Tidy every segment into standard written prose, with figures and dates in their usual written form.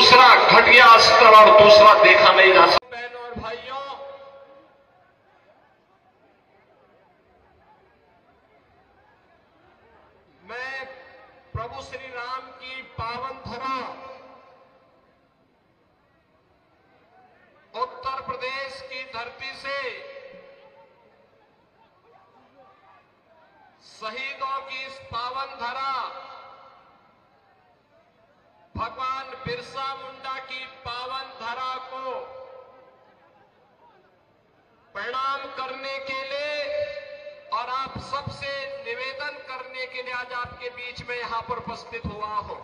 दूसरा घटिया स्तर और दूसरा देखा नहीं जा सकता। बहनों और भाइयों, मैं प्रभु श्री राम की पावन धरा उत्तर प्रदेश की धरती से शहीदों की इस पावन धरा भगवान बिरसा मुंडा की पावन धरा को प्रणाम करने के लिए और आप सबसे निवेदन करने के लिए आज आपके बीच में यहां पर उपस्थित हुआ हूं।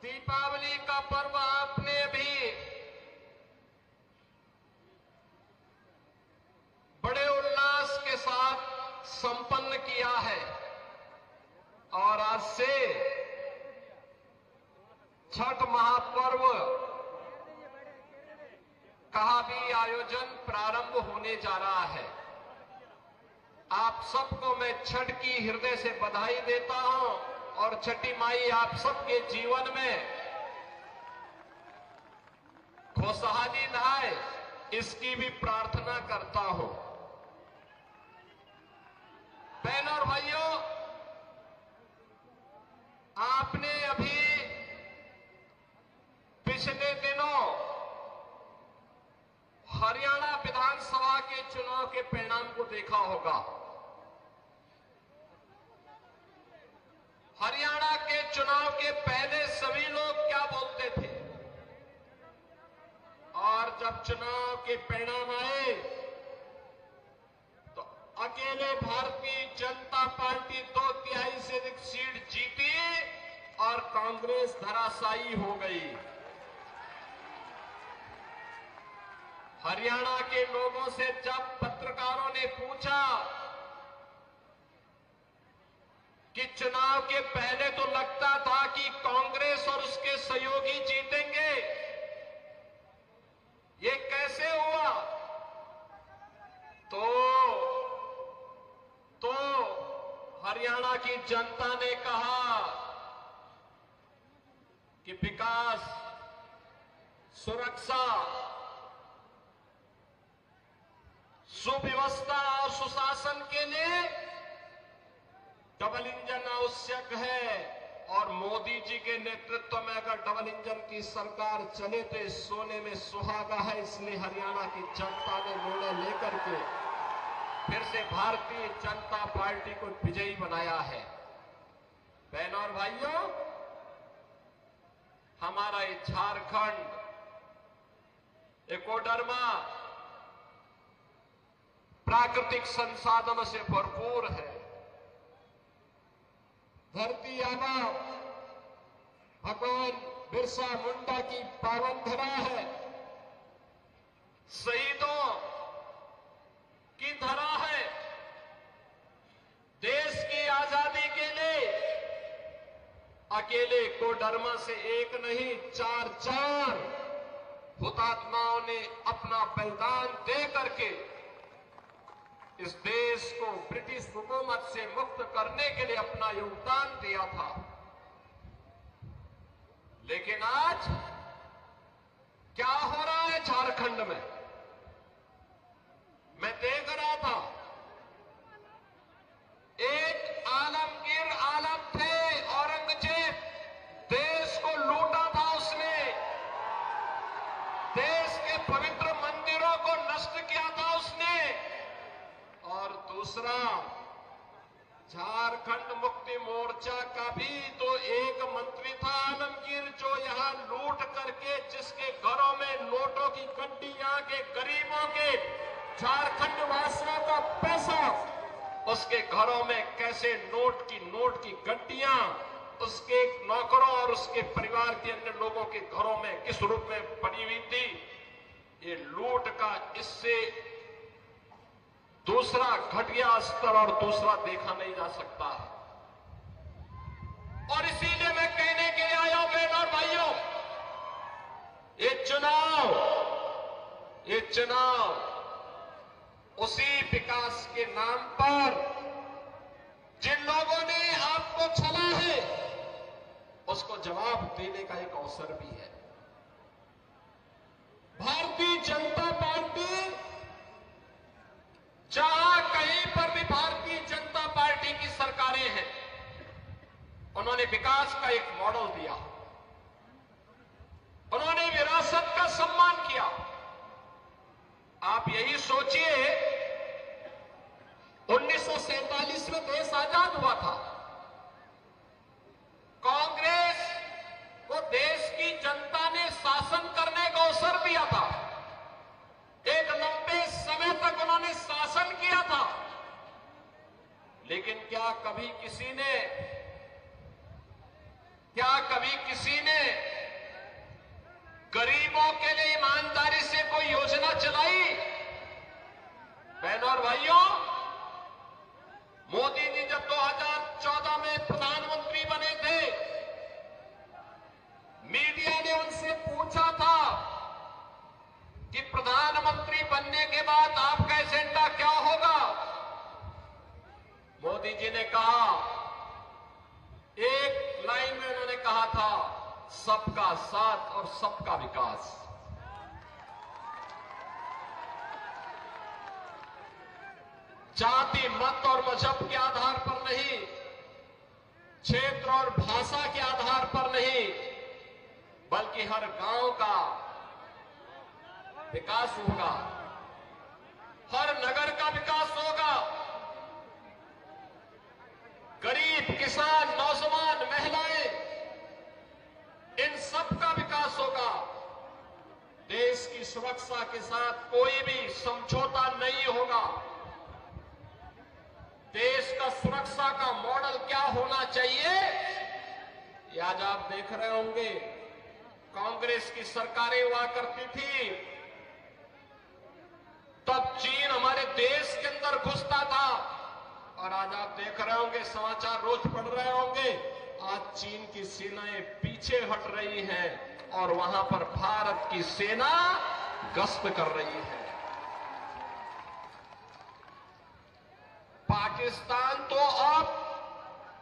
दीपावली का पर्व आपने अभी बड़े उल्लास के साथ संपन्न किया है और आज से छठ महापर्व का भी आयोजन प्रारंभ होने जा रहा है। आप सबको मैं छठ की हृदय से बधाई देता हूं और छठी माई आप सबके जीवन में खुशहाली लाए, इसकी भी प्रार्थना करता हूं। बहनों और भाइयों, आपने अभी पिछले दिनों हरियाणा विधानसभा के चुनाव के परिणाम को देखा होगा। हरियाणा के चुनाव के पहले सभी लोग क्या बोलते थे और जब चुनाव के परिणाम आए तो अकेले भारतीय जनता पार्टी 2/3 से अधिक सीट जीती और कांग्रेस धराशायी हो गई। हरियाणा के लोगों से जब पत्रकारों ने पूछा कि चुनाव के पहले तो लगता था कि कांग्रेस और उसके सहयोगी जीतेंगे, ये कैसे हुआ, तो हरियाणा की जनता ने कहा कि विकास, सुरक्षा, सुव्यवस्था और सुशासन के लिए डबल इंजन आवश्यक है और मोदी जी के नेतृत्व में अगर डबल इंजन की सरकार चले तो सोने में सुहागा है। इसलिए हरियाणा की जनता ने निर्णय लेकर के फिर से भारतीय जनता पार्टी को विजयी बनाया है। बहनों और भाइयों, हमारा ये झारखंड एकोडर्मा प्राकृतिक संसाधनों से भरपूर है। धरती आबा भगवान बिरसा मुंडा की पावन धरा है, शहीदों की धरा है। देश की आजादी के लिए अकेले कोडरमा से एक नहीं, 4 हुतात्माओं ने अपना बलिदान दे करके इस देश को ब्रिटिश हुकूमत से मुक्त करने के लिए अपना योगदान दिया था। लेकिन आज क्या हो रहा है झारखंड में, मैं देख रहा था, एक आलमगीर आलम थे, औरंगजेब, देश को लूटा था उसने, देश के पवित्र मंदिरों को नष्ट किया था उसने। और दूसरा, झारखंड मुक्ति मोर्चा का भी तो एक मंत्री था आलमगीर, जो यहां लूट करके जिसके घरों में नोटों की गड्डियां के गरीबों के झारखंड वासियों का पैसा उसके घरों में कैसे नोट की गड्डियां उसके नौकरों और उसके परिवार के अन्य लोगों के घरों में किस रूप में पड़ी हुई थी। ये लूट का इससे दूसरा घटिया स्तर और दूसरा देखा नहीं जा सकता है। और इसीलिए मैं कहने के लिए आया हूं बहनों और भाइयों, ये चुनाव उसी विकास के नाम पर जिन लोगों ने आप देने का एक अवसर भी है। भारतीय जनता पार्टी, जहां कहीं पर भी भारतीय जनता पार्टी की सरकारें हैं, उन्होंने विकास का एक मॉडल दिया, उन्होंने विरासत का सम्मान किया। आप यही सोचिए, 1947 में देश आजाद हुआ था। कांग्रेस को देश की जनता ने शासन करने का अवसर दिया था। एक लंबे समय तक उन्होंने शासन किया था, लेकिन क्या कभी किसी ने गरीबों के लिए ईमानदारी से कोई योजना चलाई? बहनों और भाइयों, मोदी जी जब 2014 में प्रधानमंत्री बने थे, मीडिया ने उनसे पूछा था कि प्रधानमंत्री बनने के बाद आपका एजेंडा क्या होगा? मोदी जी ने कहा, एक लाइन में उन्होंने कहा था, सबका साथ और सबका विकास। जाति, मत और मजहब के आधार पर नहीं, क्षेत्र और भाषा के आधार पर नहीं, बल्कि हर गांव का विकास होगा, हर नगर का विकास होगा। गरीब, किसान, नौजवान, महिलाएं, इन सब का विकास होगा। देश की सुरक्षा के साथ कोई भी समझौता नहीं होगा। देश का सुरक्षा का मॉडल क्या होना चाहिए, ये आज आप देख रहे होंगे। कांग्रेस की सरकारें हुआ करती थी, तब चीन हमारे देश के अंदर घुसता था, और आज आप देख रहे होंगे, समाचार रोज पढ़ रहे होंगे, आज चीन की सेनाएं पीछे हट रही हैं और वहां पर भारत की सेना गश्त कर रही है। पाकिस्तान तो अब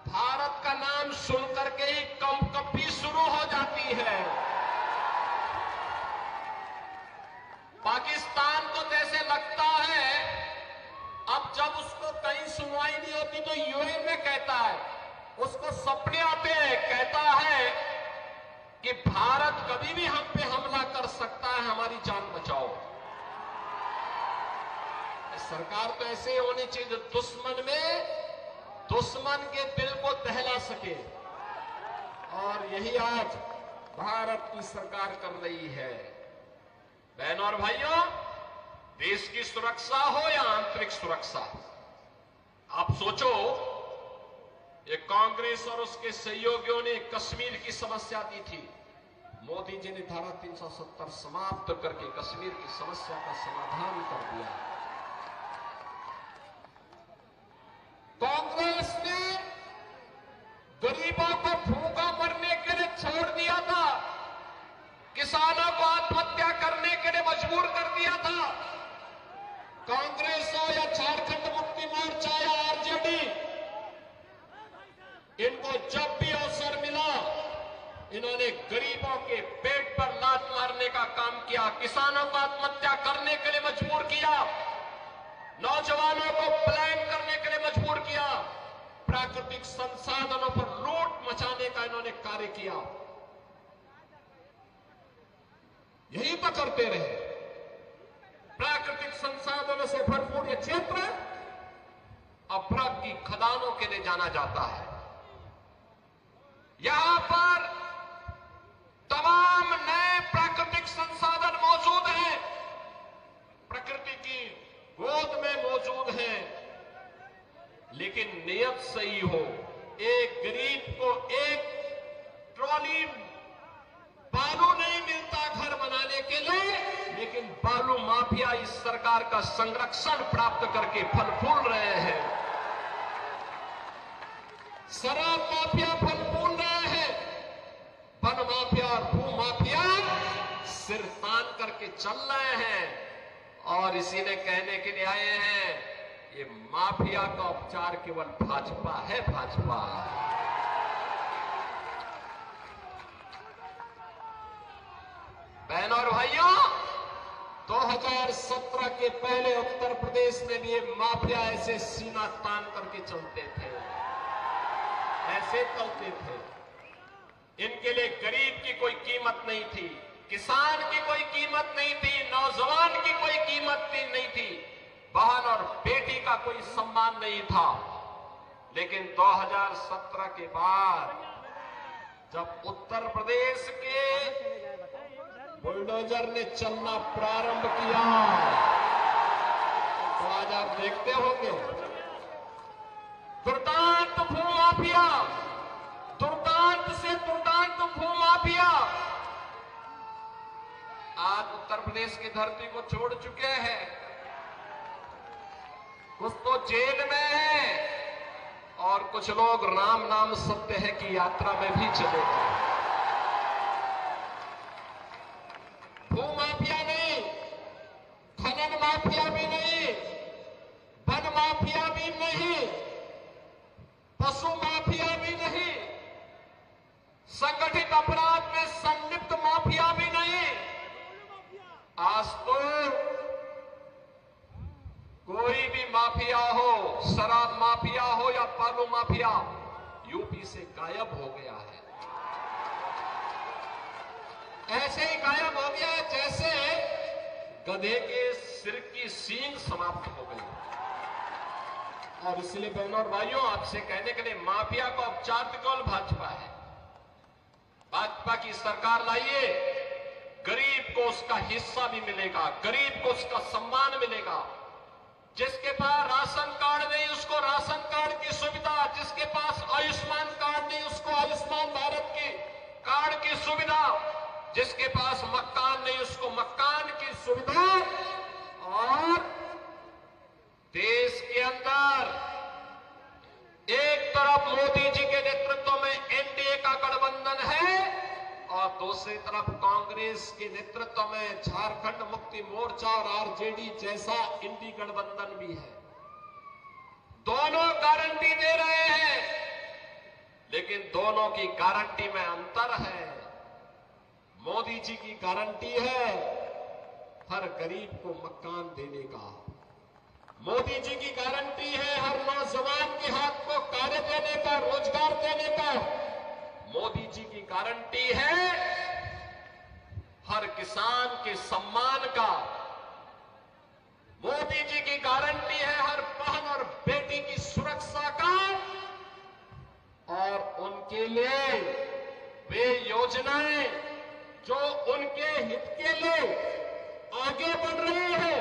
भारत का नाम सुनकर के ही कंपकपी शुरू हो जाती है। पाकिस्तान को जैसे लगता है, अब जब उसको कहीं सुनवाई नहीं होती तो यूएन में कहता है, उसको सपने आते हैं, कहता है कि भारत कभी भी हम पे हमला कर सकता है, हमारी जान बचाओ। सरकार तो ऐसे होनी चाहिए जो दुश्मन के दिल को दहला सके, और यही आज भारत की सरकार कर रही है। बहनों और भाइयों, देश की सुरक्षा हो या आंतरिक सुरक्षा, आप सोचो, ये कांग्रेस और उसके सहयोगियों ने कश्मीर की समस्या दी थी। मोदी जी ने धारा 370 समाप्त करके कश्मीर की समस्या का समाधान कर दिया। कांग्रेस ने गरीबों को भूखा मरने के लिए छोड़ दिया था, किसानों को आत्महत्या करने के लिए मजबूर कर दिया था। कांग्रेस हो या झारखंड मुक्ति मोर्चा या आरजेडी, इनको जब भी अवसर मिला, इन्होंने गरीबों के पेट पर लात मारने का काम किया, किसानों को आत्महत्या करने के लिए मजबूर किया, नौजवानों को पलायन करने के लिए मजबूर किया, प्राकृतिक संसाधनों पर लूट मचाने का इन्होंने कार्य किया। यही तो करते रहे। प्राकृतिक संसाधनों से भरपूर यह क्षेत्र अपराध की खदानों के लिए जाना जाता है। यहां पर तमाम नए प्राकृतिक संसाधन मौजूद हैं, प्रकृति की गोद में मौजूद हैं, लेकिन नियत सही हो। एक गरीब को एक ट्रॉली बालू नहीं मिलता घर बनाने के लिए, लेकिन बालू माफिया इस सरकार का संरक्षण प्राप्त करके फल फूल रहे हैं। शराब माफिया फल फूल रहे हैं, वन माफिया और भू माफिया सिर तान करके चल रहे हैं। और इसी ने कहने के लिए आए हैं, ये माफिया का उपचार केवल भाजपा है, भाजपा। बहनों और भाइयों, 2017 के पहले उत्तर प्रदेश में भी ये माफिया ऐसे सीना तान करके चलते थे, ऐसे चलते थे। इनके लिए गरीब की कोई कीमत नहीं थी, किसान की कोई कीमत नहीं थी, नौजवान की कोई कीमत नहीं थी, बहन और बेटी का कोई सम्मान नहीं था। लेकिन 2017 के बाद जब उत्तर प्रदेश के बुलडोजर ने चलना प्रारंभ किया तो आज आप देखते होंगे दुर्दांत भूमाफिया, दुर्दांत से दुर्दांत भूमाफिया आज उत्तर प्रदेश की धरती को छोड़ चुके हैं। कुछ तो जेल में है और कुछ लोग राम नाम सत्य है की यात्रा में भी चले गए। भूमाफिया नहीं, खनन माफिया भी नहीं, वन माफिया भी नहीं, पशु माफिया भी नहीं, संगठित अपराध में संलिप्त माफिया भी नहीं। आज तो कोई भी माफिया हो, शराब माफिया हो या बालू माफिया, यूपी से गायब हो गया है। ऐसे ही गायब हो गया है जैसे गधे के सिर की सींग समाप्त हो गई। और इसलिए बहनों और भाइयों, आपसे कहने के लिए माफिया को औपचारिक केवल भाजपा है। भाजपा की सरकार लाइए, गरीब को उसका हिस्सा भी मिलेगा, गरीब को उसका सम्मान मिलेगा। जिसके पास राशन कार्ड नहीं उसको राशन कार्ड की सुविधा, जिसके पास आयुष्मान कार्ड नहीं उसको आयुष्मान भारत की कार्ड की सुविधा, जिसके पास मकान नहीं उसको मकान की सुविधा। और देश के अंदर एक तरफ मोदी जी के नेतृत्व में एनडीए का गठबंधन है और दूसरी तरफ कांग्रेस के नेतृत्व में झारखंड मुक्ति मोर्चा और आरजेडी जैसा इंडी गठबंधन भी है। दोनों गारंटी दे रहे हैं, लेकिन दोनों की गारंटी में अंतर है। मोदी जी की गारंटी है हर गरीब को मकान देने का, मोदी जी की गारंटी है हर नौजवान के हाथ को कार्य देने का, रोजगार देने का, मोदी जी की गारंटी है हर किसान के सम्मान का, मोदी जी की गारंटी है हर बहन और बेटी की सुरक्षा का। और उनके लिए वे योजनाएं जो उनके हित के लिए आगे बढ़ रही है,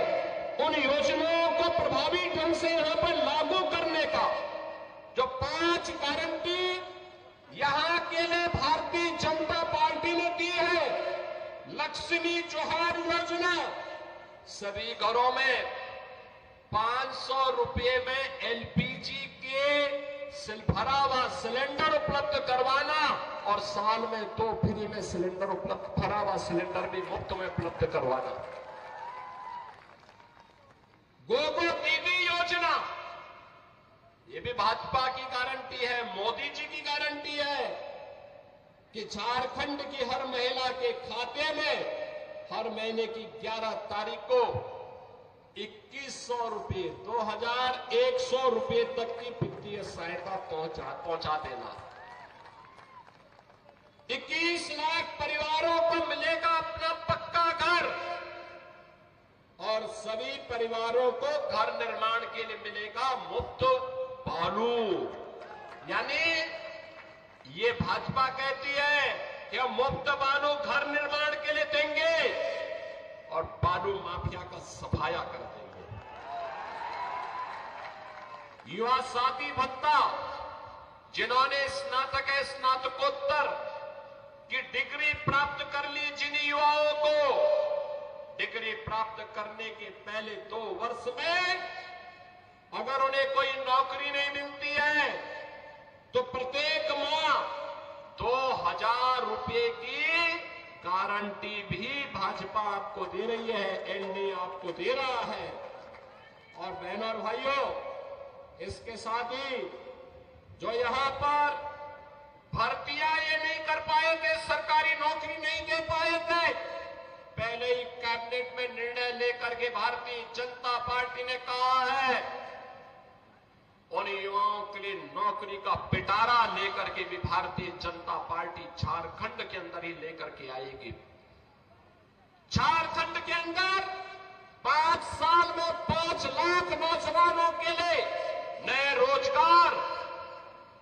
उन योजनाओं को प्रभावी ढंग से यहां पर लागू करने का जो 5 गारंटी यहां के लिए भारतीय जनता पार्टी ने दी है। लक्ष्मी जोहार योजना, सभी घरों में 500 रुपए में एलपीजी के भरा हुआ सिलेंडर उपलब्ध करवाना और साल में 2 फ्री में सिलेंडर उपलब्ध, भरा हुआ सिलेंडर भी मुफ्त में उपलब्ध करवाना। गोगो दीदी योजना, ये भी भाजपा की गारंटी है, मोदी जी की गारंटी है कि झारखंड की हर महिला के खाते में हर महीने की 11 तारीख को 2100 रुपये, 2100 रुपये तक की वित्तीय सहायता पहुंचा देना। 21 लाख परिवारों को मिलेगा अपना पक्का घर और सभी परिवारों को घर निर्माण के लिए मिलेगा मुफ्त बालू। यानी ये भाजपा कहती है कि हम मुफ्त बालू घर निर्माण के लिए देंगे और बालू माफिया का सफाया कर देंगे। युवा साथी भत्ता, जिन्होंने स्नातक स्नातकोत्तर की डिग्री प्राप्त कर ली, जिन युवाओं को डिग्री प्राप्त करने के पहले 2 वर्ष में अगर उन्हें कोई नौकरी नहीं मिलती है तो प्रत्येक माह 2000 रुपये की गारंटी भी भाजपा आपको दे रही है, एनडीए आपको दे रहा है। और बहनों और भाइयों, इसके साथ ही जो यहां पर भर्तियां ये नहीं कर पाए थे, सरकारी नौकरी नहीं दे पाए थे, पहले ही कैबिनेट में निर्णय लेकर के भारतीय जनता पार्टी ने कहा है उन युवाओं के लिए नौकरी का पिटारा लेकर के भी भारतीय जनता पार्टी झारखंड के अंदर ही लेकर के आएगी। झारखंड के अंदर 5 साल में 5 लाख नौजवानों के लिए नए रोजगार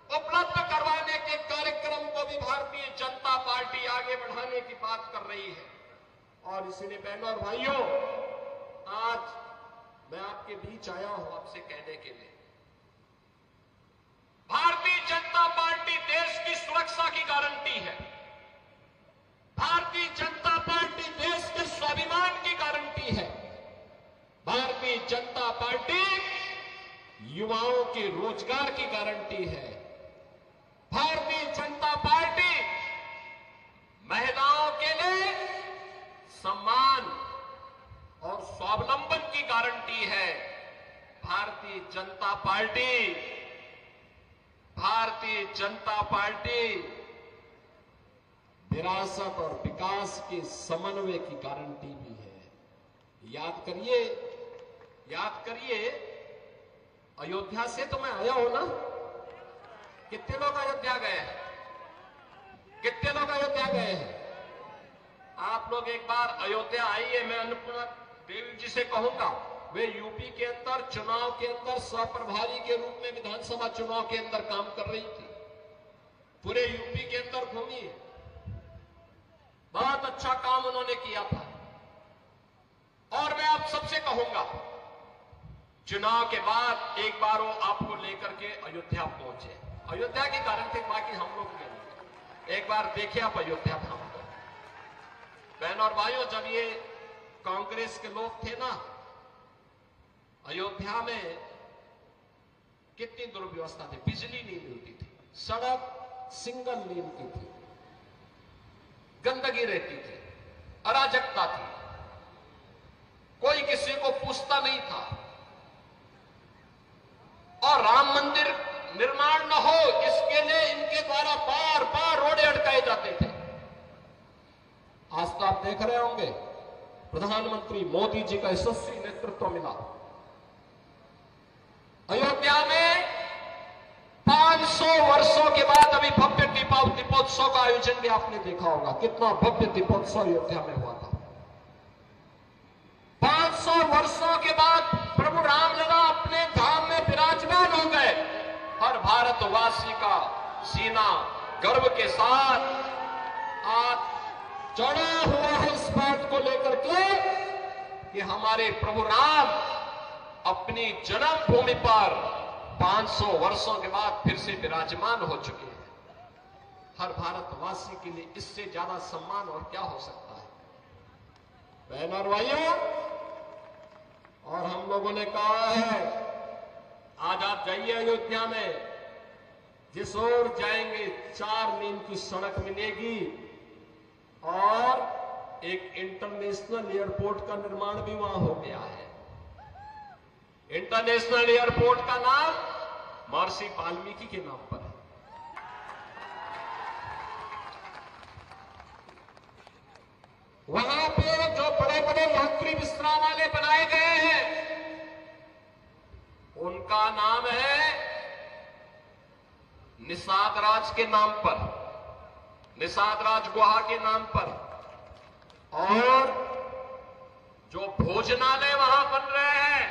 उपलब्ध करवाने के कार्यक्रम को भी भारतीय जनता पार्टी आगे बढ़ाने की बात कर रही है। और इसलिए बहनों और भाइयों, आज मैं आपके बीच आया हूं आपसे कहने के लिए, भारतीय जनता पार्टी देश की सुरक्षा की गारंटी है। भारतीय जनता पार्टी देश के स्वाभिमान की गारंटी है। भारतीय जनता पार्टी युवाओं के रोजगार की गारंटी है। भारतीय जनता पार्टी महिलाओं के लिए सम्मान और स्वावलंबन की गारंटी है। भारतीय जनता पार्टी विरासत और विकास के समन्वय की गारंटी भी है। याद करिए अयोध्या से तो मैं आया हूं ना। कितने लोग अयोध्या गए हैं? आप लोग एक बार अयोध्या आइए। मैं अन्नपूर्णा देवी जी से कहूंगा, वे यूपी के अंदर चुनाव के अंदर स्वप्रभारी के रूप में विधानसभा चुनाव के अंदर काम कर रही थी। पूरे यूपी के अंदर घूमी है, बहुत अच्छा काम उन्होंने किया था। और मैं आप सबसे कहूंगा, चुनाव के बाद एक बार वो आपको लेकर के अयोध्या पहुंचे। अयोध्या की गारंटी बाकी हम लोग के लिए, एक बार देखिए आप अयोध्या धाम को। बहनों और भाइयों, जब ये कांग्रेस के लोग थे ना, अयोध्या में कितनी दुर्व्यवस्था थी। बिजली नहीं मिलती थी, सड़क सिंगल लेन की थी, गंदगी रहती थी, अराजकता थी, कोई किसी को पूछता नहीं था। और राम मंदिर निर्माण न हो इसके लिए इनके द्वारा बार बार रोड़े अटकाए जाते थे। आज तो आप देख रहे होंगे, प्रधानमंत्री मोदी जी का यशस्वी नेतृत्व मिला। अयोध्या में 500 वर्षों के बाद अभी भव्य दीपोत्सव का आयोजन भी आपने देखा होगा। कितना भव्य दीपोत्सव अयोध्या में हुआ था। 500 वर्षों के बाद प्रभु रामलला अपने धाम में विराजमान हो गए। हर भारतवासी का सीना गर्व के साथ आज चढ़ा हुआ है इस बात को लेकर के कि हमारे प्रभु राम अपनी जन्मभूमि पर 500 वर्षों के बाद फिर से विराजमान हो चुके हैं। हर भारतवासी के लिए इससे ज्यादा सम्मान और क्या हो सकता है। बहन और भाइयों, और हम लोगों ने कहा है, आज आप जाइए अयोध्या में, जिस ओर जाएंगे 4 लेन की सड़क मिलेगी और एक इंटरनेशनल एयरपोर्ट का निर्माण भी वहां हो गया है। इंटरनेशनल एयरपोर्ट का नाम महर्षि वाल्मीकि के नाम पर है। वहां पे जो बड़े बड़े यात्री विश्रामालय बनाए गए हैं, उनका नाम है निषाद राज के नाम पर, निषाद राज गुहा के नाम पर। और जो भोजनालय वहां बन रहे हैं,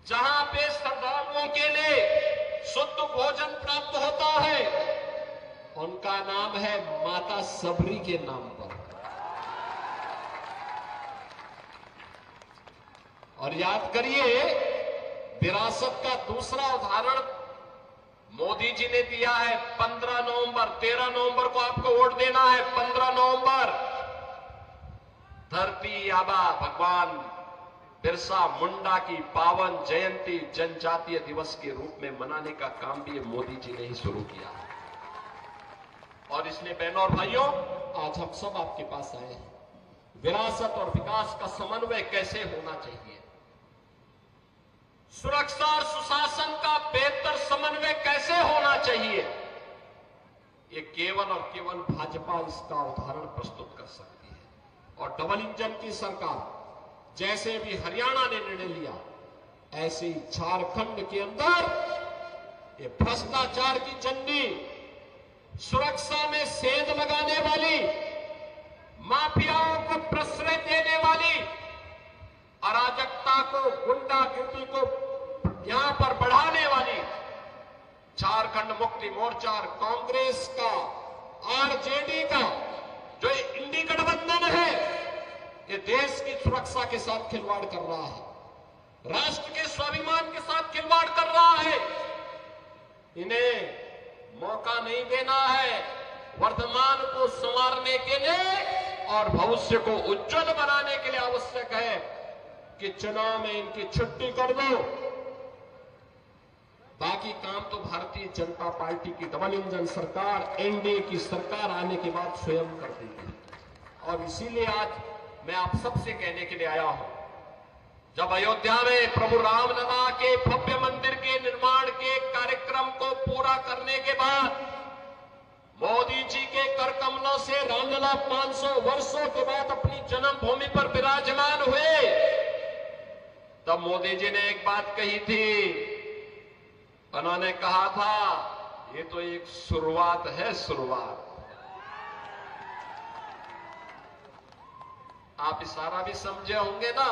जहां पे श्रद्धालुओं के लिए शुद्ध भोजन प्राप्त होता है, उनका नाम है माता सबरी के नाम पर। और याद करिए, विरासत का दूसरा उदाहरण मोदी जी ने दिया है। 15 नवंबर 13 नवंबर को आपको वोट देना है। 15 नवंबर धरती आबा भगवान बिरसा मुंडा की पावन जयंती जनजातीय दिवस के रूप में मनाने का काम भी मोदी जी ने ही शुरू किया। और इसलिए बहनों और भाइयों, आज हम सब आपके पास आए हैं। विरासत और विकास का समन्वय कैसे होना चाहिए, सुरक्षा और सुशासन का बेहतर समन्वय कैसे होना चाहिए, ये केवल और केवल भाजपा इसका उदाहरण प्रस्तुत कर सकती है। और डबल इंजन की सरकार, जैसे भी हरियाणा ने निर्णय लिया, ऐसे ही झारखंड के अंदर ये भ्रष्टाचार की चंडी, सुरक्षा में सेंध लगाने वाली, माफियाओं को प्रश्रय देने वाली, अराजकता को, गुंडागिर्दी को यहां पर बढ़ाने वाली झारखंड मुक्ति मोर्चा और कांग्रेस का, आरजेडी का जो इंडी गठबंधन है, ये देश की सुरक्षा के साथ खिलवाड़ कर रहा है, राष्ट्र के स्वाभिमान के साथ खिलवाड़ कर रहा है। इन्हें मौका नहीं देना है। वर्तमान को संवारने के लिए और भविष्य को उज्जवल बनाने के लिए आवश्यक है कि चुनाव में इनकी छुट्टी कर दो। बाकी काम तो भारतीय जनता पार्टी की डबल इंजन सरकार, एनडीए की सरकार आने के बाद स्वयं कर देगी। और इसीलिए आज मैं आप सबसे कहने के लिए आया हूं, जब अयोध्या में प्रभु रामलला के भव्य मंदिर के निर्माण के कार्यक्रम को पूरा करने के बाद मोदी जी के कर कमलों से रामलला 500 वर्षों के बाद अपनी जन्मभूमि पर विराजमान हुए, तब मोदी जी ने एक बात कही थी। उन्होंने कहा था, ये तो एक शुरुआत है, शुरुआत। आप इशारा भी समझे होंगे ना।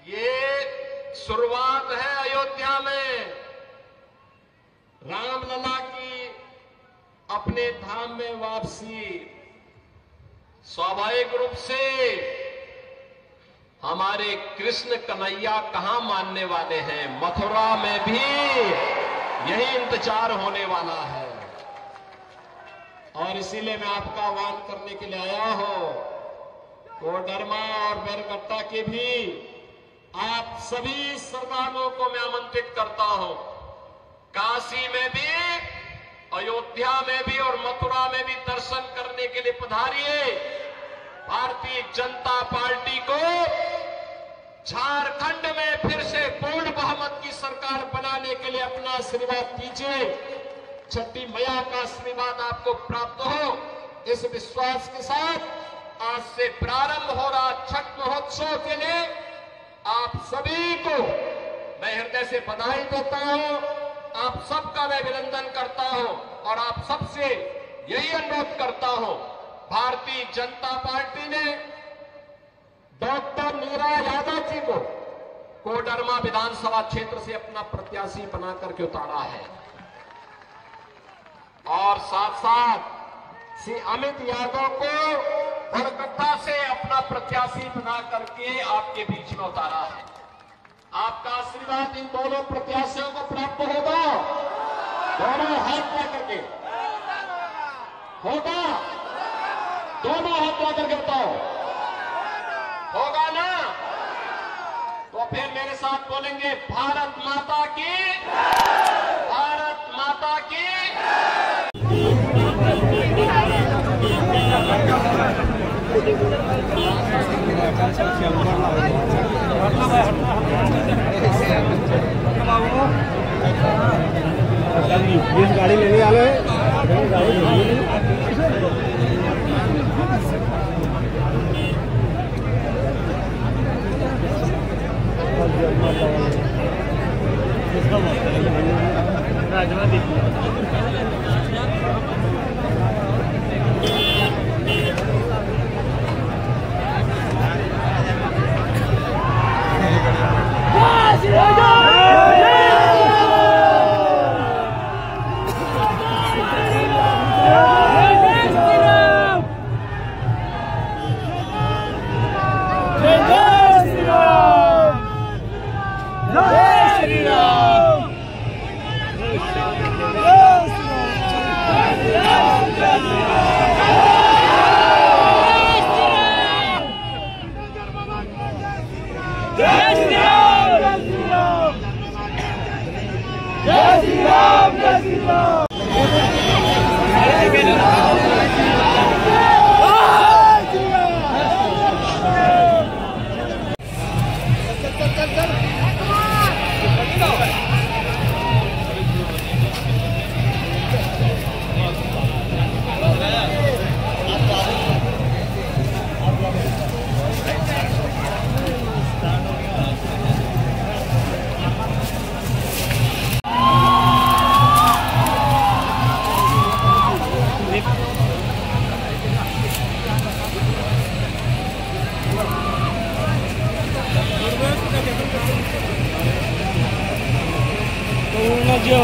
ये शुरुआत है अयोध्या में रामलला की अपने धाम में वापसी। स्वाभाविक रूप से हमारे कृष्ण कन्हैया कहां मानने वाले हैं, मथुरा में भी यही इंतजार होने वाला है। और इसीलिए मैं आपका आह्वान करने के लिए आया हूं, कोडरमा और बैरगट्टा के भी आप सभी श्रद्धालुओं को मैं आमंत्रित करता हूं। काशी में भी, अयोध्या में भी और मथुरा में भी दर्शन करने के लिए पधारिए। भारतीय जनता पार्टी को झारखंड में फिर से पूर्ण बहुमत की सरकार बनाने के लिए अपना आशीर्वाद दीजिए। छठी मैया का आशीर्वाद आपको प्राप्त हो, इस विश्वास के साथ आज से प्रारंभ हो रहा छठ महोत्सव के लिए आप सभी को मैं हृदय से बधाई देता हूं। आप सबका मैं अभिनंदन करता हूं और आप सबसे यही अनुरोध करता हूं, भारतीय जनता पार्टी ने डॉक्टर नीरा यादव जी को कोडरमा विधानसभा क्षेत्र से अपना प्रत्याशी बना करके उतारा है और साथ साथ श्री अमित यादव को बरकट्टा से अपना प्रत्याशी बना करके आपके बीच में उतारा है। आपका आशीर्वाद इन दोनों प्रत्याशियों को प्राप्त होगा। दोनों हाथ ला करके होगा, दोनों हाथ ला करके बताओ, होगा ना? तो फिर मेरे साथ बोलेंगे, भारत माता की, भारत माता की। गाड़ी लेने वाले राजमा जो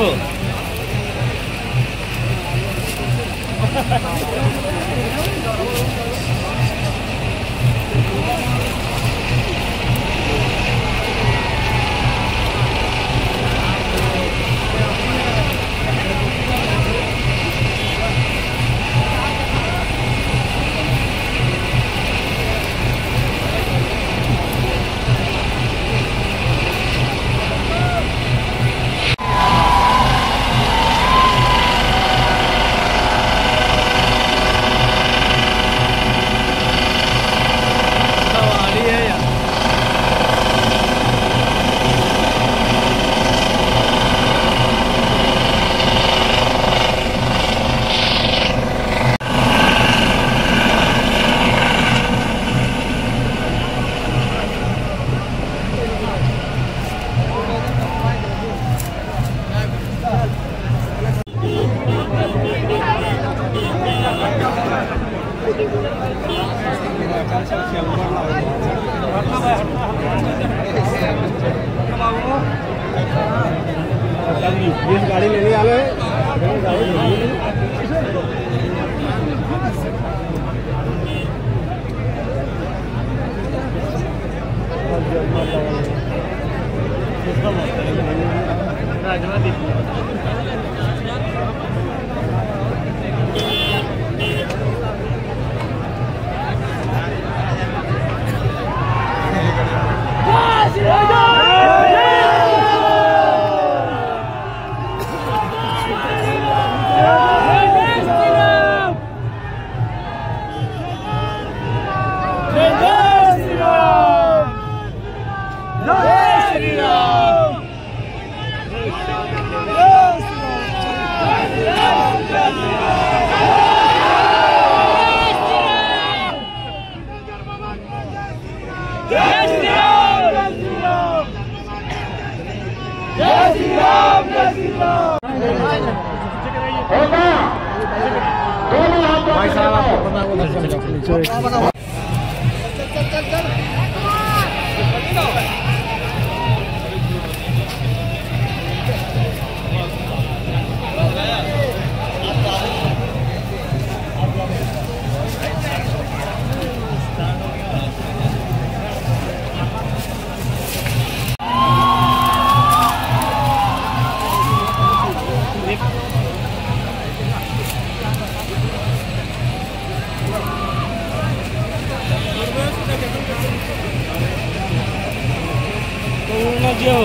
गाड़ी लेने वाले भाई साहब आपको पता होगा जो